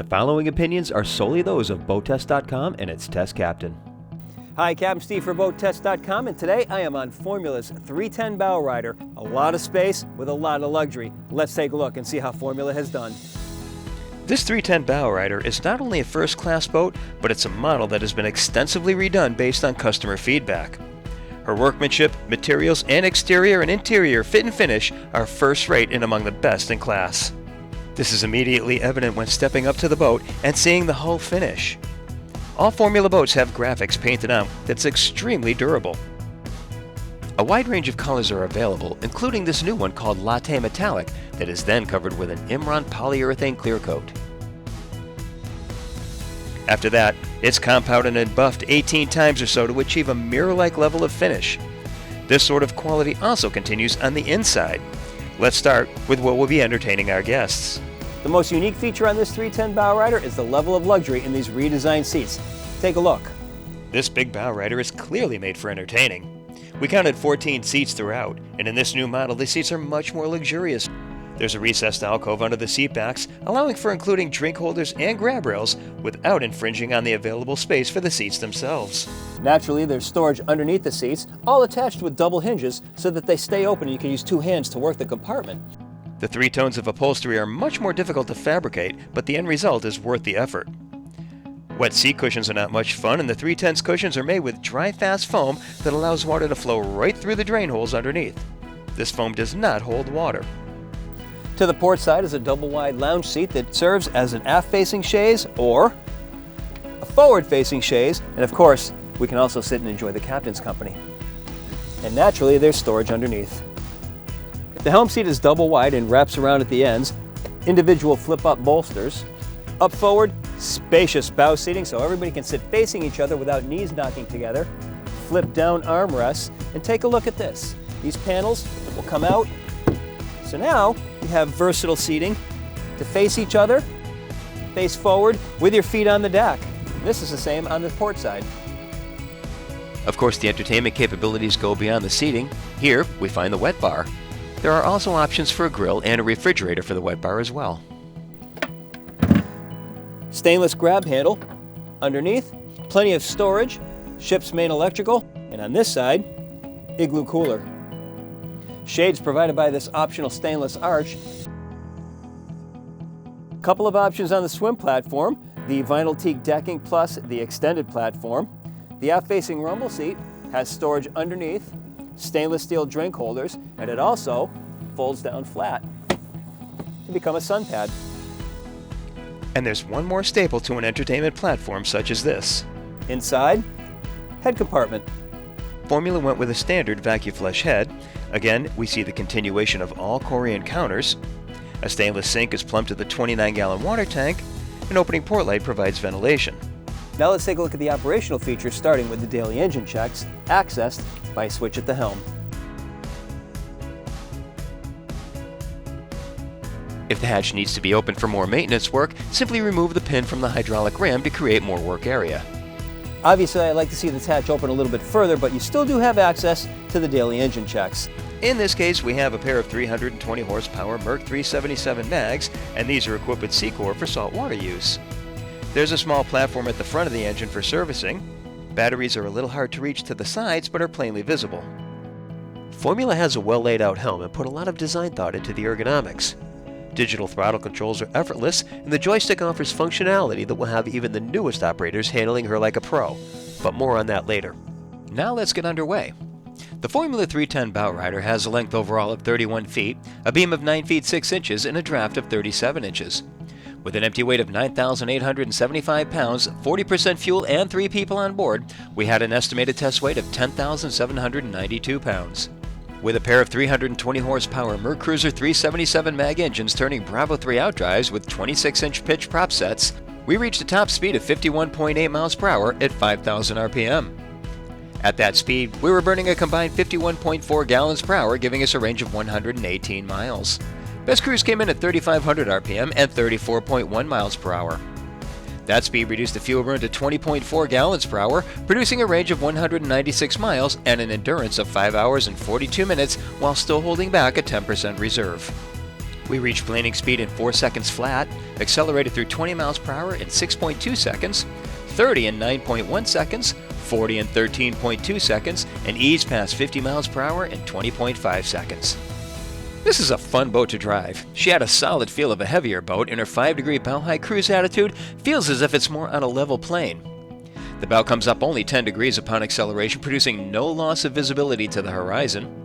The following opinions are solely those of BoatTEST.com and its test captain. Hi, Captain Steve for BoatTEST.com, and today I am on Formula's 310 Bowrider. A lot of space with a lot of luxury. Let's take a look and see how Formula has done. This 310 Bowrider is not only a first-class boat, but it's a model that has been extensively redone based on customer feedback. Her workmanship, materials, and exterior and interior fit and finish are first-rate and among the best in class. This is immediately evident when stepping up to the boat and seeing the hull finish. All Formula boats have graphics painted on that's extremely durable. A wide range of colors are available, including this new one called Latte Metallic that is then covered with an Imron polyurethane clear coat. After that, it's compounded and buffed 18 times or so to achieve a mirror-like level of finish. This sort of quality also continues on the inside. Let's start with what will be entertaining our guests. The most unique feature on this 310 Bowrider is the level of luxury in these redesigned seats. Take a look. This big Bowrider is clearly made for entertaining. We counted 14 seats throughout, and in this new model the seats are much more luxurious. There's a recessed alcove under the seat backs, allowing for including drink holders and grab rails without infringing on the available space for the seats themselves. Naturally, there's storage underneath the seats, all attached with double hinges so that they stay open and you can use two hands to work the compartment. The three tones of upholstery are much more difficult to fabricate, but the end result is worth the effort. Wet seat cushions are not much fun, and the 310's cushions are made with dry fast foam that allows water to flow right through the drain holes underneath. This foam does not hold water. To the port side is a double-wide lounge seat that serves as an aft-facing chaise or a forward-facing chaise, and of course, we can also sit and enjoy the captain's company. And naturally, there's storage underneath. The helm seat is double-wide and wraps around at the ends, individual flip-up bolsters. Up forward, spacious bow seating so everybody can sit facing each other without knees knocking together. Flip-down armrests, and take a look at this. These panels will come out. So now you have versatile seating to face each other, face forward with your feet on the deck. This is the same on the port side. Of course, the entertainment capabilities go beyond the seating. Here, we find the wet bar. There are also options for a grill and a refrigerator for the wet bar as well. Stainless grab handle. Underneath, plenty of storage, ship's main electrical, and on this side, igloo cooler. Shades provided by this optional stainless arch. A couple of options on the swim platform, the vinyl teak decking plus the extended platform. The aft-facing rumble seat has storage underneath, stainless steel drink holders, and it also folds down flat to become a sun pad. And there's one more staple to an entertainment platform such as this. Inside, head compartment. Formula went with a standard vacuum-flush head. Again, we see the continuation of all Korean counters. A stainless sink is plumbed to the 29-gallon water tank. An opening port light provides ventilation. Now let's take a look at the operational features, starting with the daily engine checks, accessed by a switch at the helm. If the hatch needs to be opened for more maintenance work, simply remove the pin from the hydraulic ram to create more work area. Obviously, I'd like to see this hatch open a little bit further, but you still do have access to the daily engine checks. In this case, we have a pair of 320 horsepower Merc 377 mags, and these are equipped with Secor for saltwater use. There's a small platform at the front of the engine for servicing. Batteries are a little hard to reach to the sides, but are plainly visible. Formula has a well laid out helm and put a lot of design thought into the ergonomics. Digital throttle controls are effortless, and the joystick offers functionality that will have even the newest operators handling her like a pro. But more on that later. Now let's get underway. The Formula 310 Bowrider has a length overall of 31 feet, a beam of 9 feet 6 inches, and a draft of 37 inches. With an empty weight of 9,875 pounds, 40% fuel, and 3 people on board, we had an estimated test weight of 10,792 pounds. With a pair of 320 horsepower Merc Cruiser 377 mag engines turning Bravo 3 outdrives with 26-inch pitch prop sets, we reached a top speed of 51.8 miles per hour at 5,000 RPM. At that speed, we were burning a combined 51.4 gallons per hour, giving us a range of 118 miles. Best cruise came in at 3,500 RPM and 34.1 miles per hour. That speed reduced the fuel burn to 20.4 gallons per hour, producing a range of 196 miles and an endurance of 5 hours and 42 minutes while still holding back a 10% reserve. We reached planing speed in 4 seconds flat, accelerated through 20 miles per hour in 6.2 seconds, 30 in 9.1 seconds, 40 in 13.2 seconds, and eased past 50 miles per hour in 20.5 seconds. This is a fun boat to drive. She had a solid feel of a heavier boat, and her 5-degree bow height cruise attitude feels as if it's more on a level plane. The bow comes up only 10 degrees upon acceleration, producing no loss of visibility to the horizon.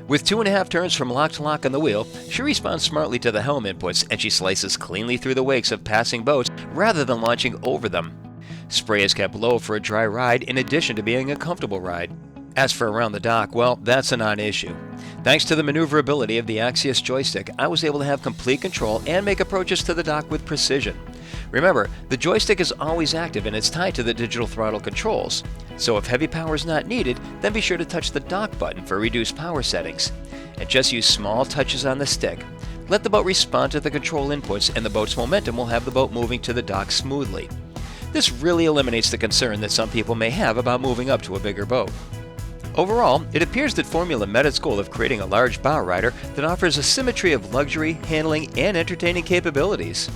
With 2.5 turns from lock to lock on the wheel, she responds smartly to the helm inputs, and she slices cleanly through the wakes of passing boats rather than launching over them. Spray is kept low for a dry ride in addition to being a comfortable ride. As for around the dock, well, that's a non-issue. Thanks to the maneuverability of the Axios joystick, I was able to have complete control and make approaches to the dock with precision. Remember, the joystick is always active and it's tied to the digital throttle controls. So if heavy power is not needed, then be sure to touch the dock button for reduced power settings. And just use small touches on the stick. Let the boat respond to the control inputs and the boat's momentum will have the boat moving to the dock smoothly. This really eliminates the concern that some people may have about moving up to a bigger boat. Overall, it appears that Formula met its goal of creating a large Bowrider that offers a symmetry of luxury, handling, and entertaining capabilities.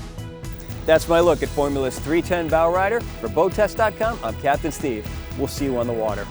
That's my look at Formula's 310 Bowrider. For BoatTEST.com, I'm Captain Steve. We'll see you on the water.